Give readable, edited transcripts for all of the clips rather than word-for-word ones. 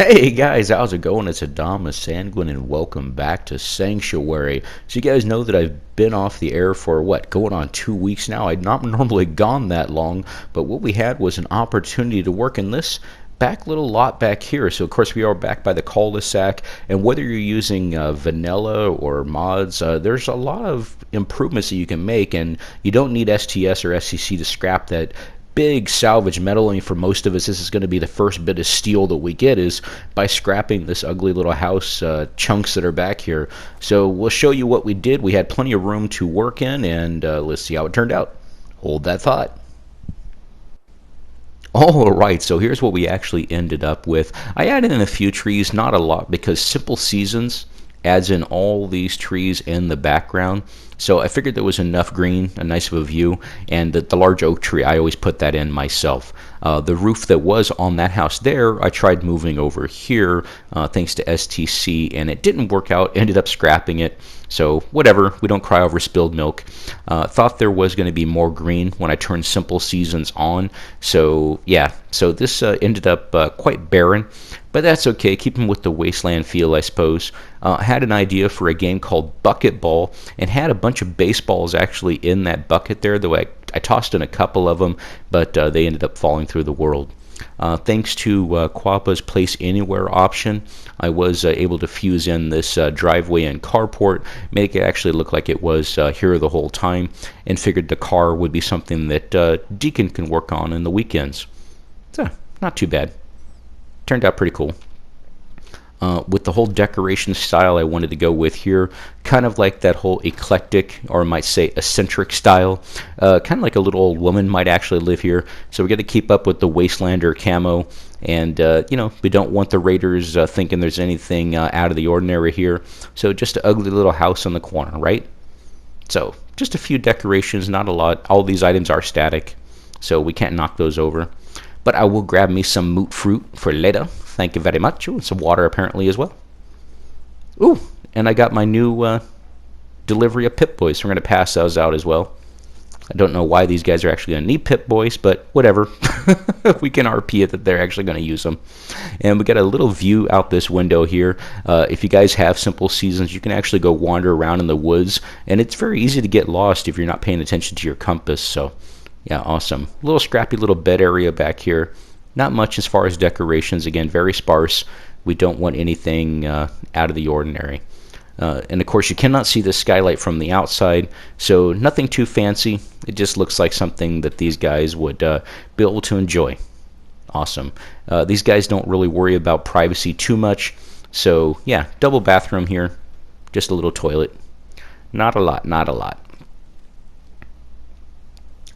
Hey guys, how's it going? It's Adamas Sanguine and welcome back to Sanctuary. So you guys know that I've been off the air for what, going on 2 weeks now? I'd not normally gone that long, but what we had was an opportunity to work in this back little lot back here. So of course we are back by the cul-de-sac, and whether you're using vanilla or mods, there's a lot of improvements that you can make, and you don't need STS or SCC to scrap that big salvage metal. I mean, for most of us, this is going to be the first bit of steel that we get is by scrapping this ugly little house chunks that are back here. So we'll show you what we did. We had plenty of room to work in, and let's see how it turned out. Hold that thought. All right, so here's what we actually ended up with. I added in a few trees, not a lot, because Simple Seasons adds in all these trees in the background. So I figured there was enough green, a nice of a view, and the large oak tree, I always put that in myself. The roof that was on that house there, I tried moving over here thanks to STC, and it didn't work out, ended up scrapping it. So whatever, we don't cry over spilled milk. Thought there was going to be more green when I turned Simple Seasons on. So yeah, so this ended up quite barren. But that's okay, keeping with the wasteland feel, I suppose. Had an idea for a game called Bucket Ball, and had a bunch of baseballs actually in that bucket there, though I tossed in a couple of them, but they ended up falling through the world. Thanks to Quapa's Place Anywhere option, I was able to fuse in this driveway and carport, make it actually look like it was here the whole time, and figured the car would be something that Deacon can work on in the weekends. So, not too bad. Turned out pretty cool. With the whole decoration style I wanted to go with here, kind of like that whole eclectic, or I might say eccentric style, kind of like a little old woman might actually live here. So we got to keep up with the Wastelander camo, and we don't want the raiders thinking there's anything out of the ordinary here. So just an ugly little house on the corner, right? So just a few decorations, not a lot. All these items are static, so we can't knock those over. But I will grab me some moot fruit for later. Thank you very much. Ooh, and some water apparently as well. Ooh, and I got my new delivery of Pip-Boys. So we're going to pass those out as well. I don't know why these guys are actually going to need Pip-Boys, but whatever. We can RP it that they're actually going to use them. And we got a little view out this window here. If you guys have Simple Seasons, you can actually go wander around in the woods. And it's very easy to get lost if you're not paying attention to your compass. So yeah, awesome. Little scrappy little bed area back here. Not much as far as decorations. Again, very sparse. We don't want anything out of the ordinary. And of course, you cannot see the skylight from the outside, so nothing too fancy. It just looks like something that these guys would be able to enjoy. Awesome. These guys don't really worry about privacy too much. So yeah, double bathroom here. Just a little toilet. Not a lot, not a lot.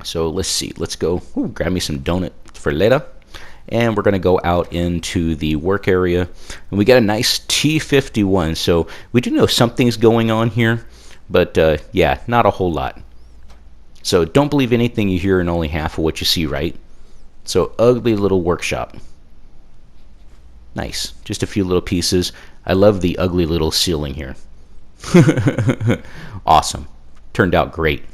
So let's see. Let's go. Ooh, grab me some donut for later. And we're going to go out into the work area. And we got a nice T51. So we do know something's going on here. But yeah, not a whole lot. So don't believe anything you hear and only half of what you see, right? So ugly little workshop. Nice. Just a few little pieces. I love the ugly little ceiling here. Awesome. Turned out great.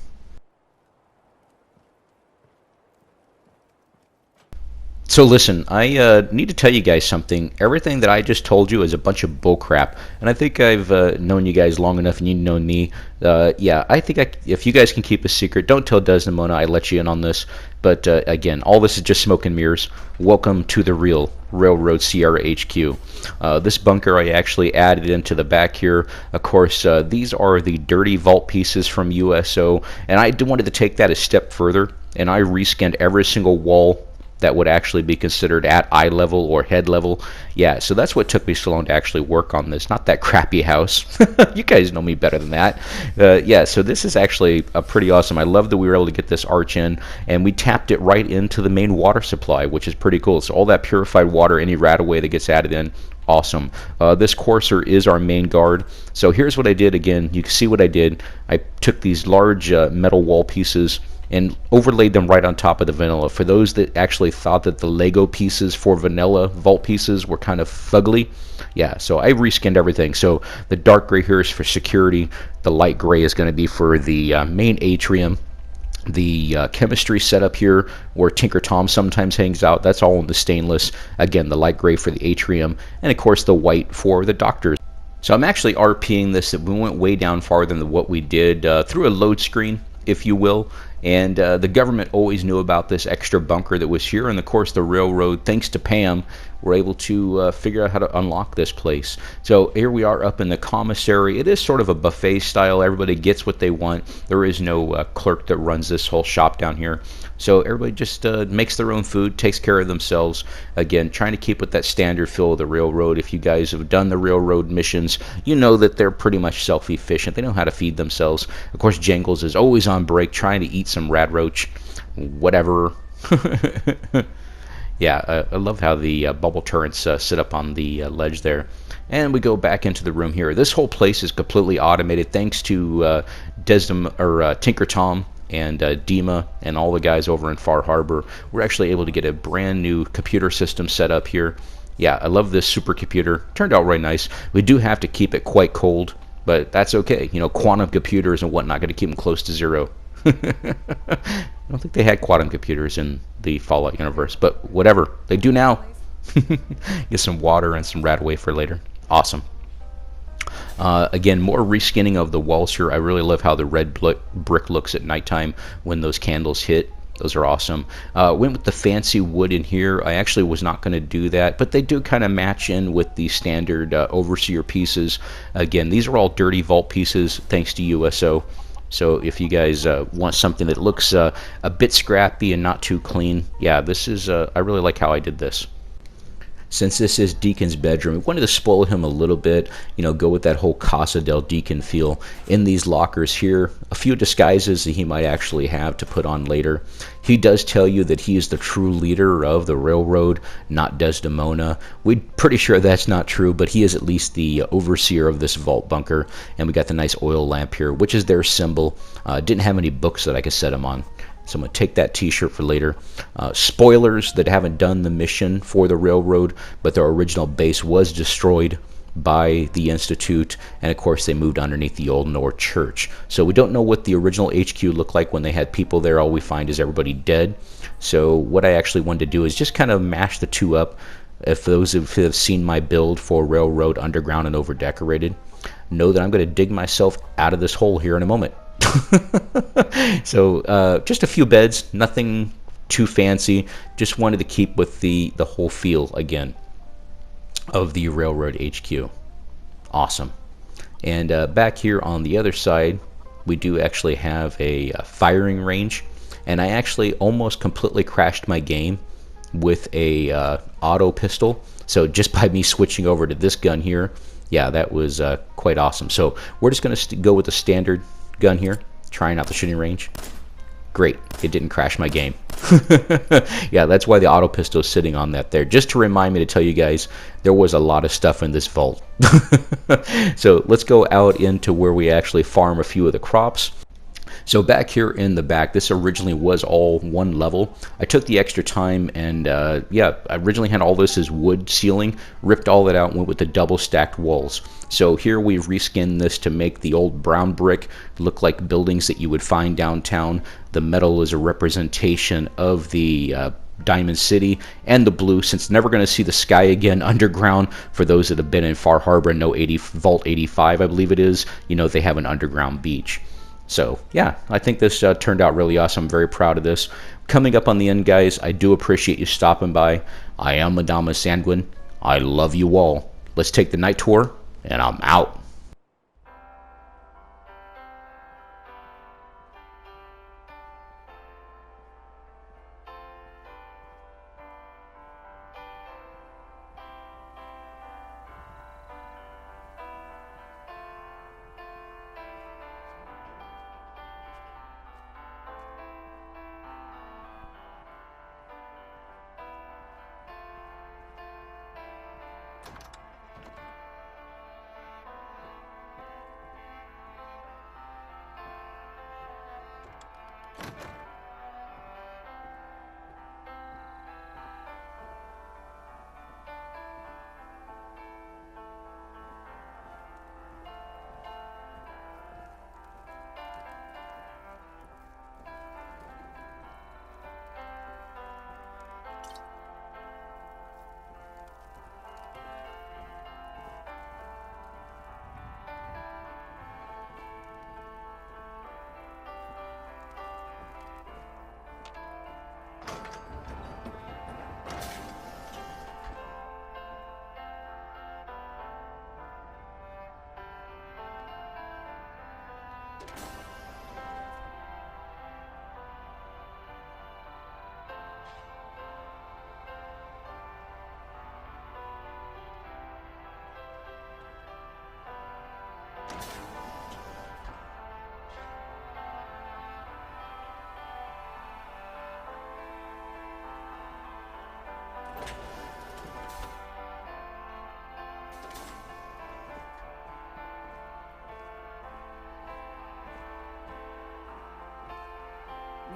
So listen, I need to tell you guys something. Everything that I just told you is a bunch of bullcrap, and I think I've known you guys long enough, and you know me. Yeah, I think if you guys can keep a secret, don't tell Desdemona I let you in on this. But again, all this is just smoke and mirrors. Welcome to the real Railroad Sierra HQ. This bunker I actually added into the back here. Of course, these are the dirty vault pieces from USO, and I wanted to take that a step further, and I reskinned every single wall that would actually be considered at eye level or head level. Yeah, so that's what took me so long to actually work on this, not that crappy house. You guys know me better than that. Yeah, so this is actually pretty awesome. I love that we were able to get this arch in, and we tapped it right into the main water supply, which is pretty cool. So all that purified water, any rat-away that gets added in, awesome. This courser is our main guard. So here's what I did. Again, you can see what I did. I took these large metal wall pieces and overlaid them right on top of the vanilla. For those that actually thought that the Lego pieces for vanilla vault pieces were kind of fugly, yeah, so I reskinned everything. So the dark gray here is for security. The light gray is going to be for the main atrium. The chemistry setup here, where Tinker Tom sometimes hangs out, that's all in the stainless. Again, the light gray for the atrium, and of course the white for the doctors. So I'm actually RPing this. We went way down farther than what we did through a load screen, if you will. And the government always knew about this extra bunker that was here. And of course, the railroad, thanks to Pam, were able to figure out how to unlock this place. So here we are up in the commissary. It is sort of a buffet style. Everybody gets what they want. There is no clerk that runs this whole shop down here. So everybody just makes their own food, takes care of themselves. Again, trying to keep with that standard feel of the railroad. If you guys have done the railroad missions, you know that they're pretty much self-efficient. They know how to feed themselves. Of course, Jangles is always on break, trying to eat some rad roach, whatever. Yeah, I love how the bubble turrets sit up on the ledge there. And we go back into the room here. This whole place is completely automated thanks to Tinker Tom and Dima and all the guys over in Far Harbor. We're actually able to get a brand new computer system set up here. Yeah, I love this supercomputer. Turned out really nice. We do have to keep it quite cold, but that's okay. You know, quantum computers and whatnot, got to keep them close to zero. I don't think they had quantum computers in the Fallout universe, but whatever. They do now. Get some water and some rad wafer later. Awesome. Again, more reskinning of the walls here. I really love how the red brick looks at nighttime when those candles hit. Those are awesome. Went with the fancy wood in here. I actually was not going to do that, but they do kind of match in with the standard overseer pieces. Again, these are all dirty vault pieces thanks to USO. So if you guys want something that looks a bit scrappy and not too clean, yeah, this is, I really like how I did this. Since this is Deacon's bedroom, we wanted to spoil him a little bit, you know, go with that whole Casa del Deacon feel. In these lockers here, a few disguises that he might actually have to put on later. He does tell you that he is the true leader of the railroad, not Desdemona. We're pretty sure that's not true, but he is at least the overseer of this vault bunker. And we got the nice oil lamp here, which is their symbol. Didn't have any books that I could set him on. So I'm going to take that t-shirt for later. Spoilers that haven't done the mission for the railroad, but their original base was destroyed by the Institute, and of course they moved underneath the Old North Church. So we don't know what the original HQ looked like when they had people there. All we find is everybody dead. So what I actually wanted to do is just kind of mash the two up. If those who have seen my build for Railroad Underground and Overdecorated, know that I'm going to dig myself out of this hole here in a moment. So just a few beds, nothing too fancy. Just wanted to keep with the whole feel again of the Railroad HQ. Awesome. And back here on the other side, we do actually have a firing range, and I actually almost completely crashed my game with a auto pistol. So just by me switching over to this gun here, yeah, that was quite awesome. So we're just going to go with the standard gun here, trying out the shooting range. Great, it didn't crash my game. Yeah, that's why the auto pistol is sitting on that there, just to remind me to tell you guys there was a lot of stuff in this vault. So let's go out into where we actually farm a few of the crops. So back here in the back, this originally was all one level. I took the extra time and yeah, I originally had all this as wood ceiling, ripped all that out and went with the double stacked walls. So here we've reskinned this to make the old brown brick look like buildings that you would find downtown. The metal is a representation of the Diamond City, and the blue, since never going to see the sky again underground. For those that have been in Far Harbor and know Vault 85, I believe it is, you know they have an underground beach. So yeah, I think this turned out really awesome. I'm very proud of this. Coming up on the end, guys, I do appreciate you stopping by. I am Madama Sanguine. I love you all. Let's take the night tour, and I'm out.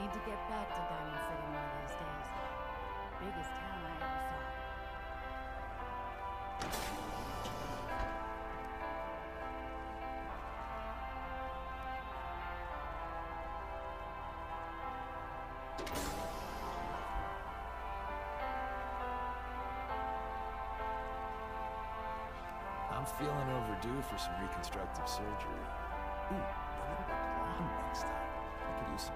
need to get back to Diamond City one of those days. Biggest town I ever saw. I'm feeling overdue for some reconstructive surgery. Ooh, a little bit blonde next time. I could use some.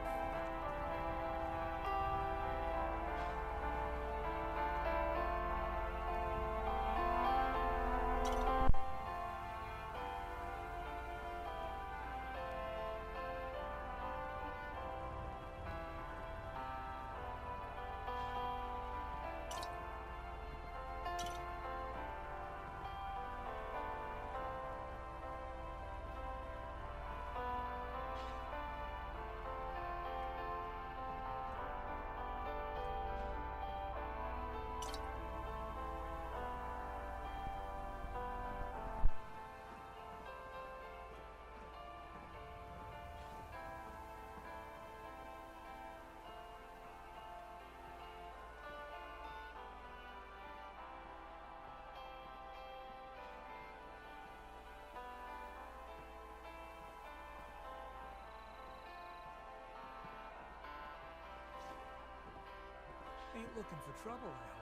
Ain't looking for trouble, I hope.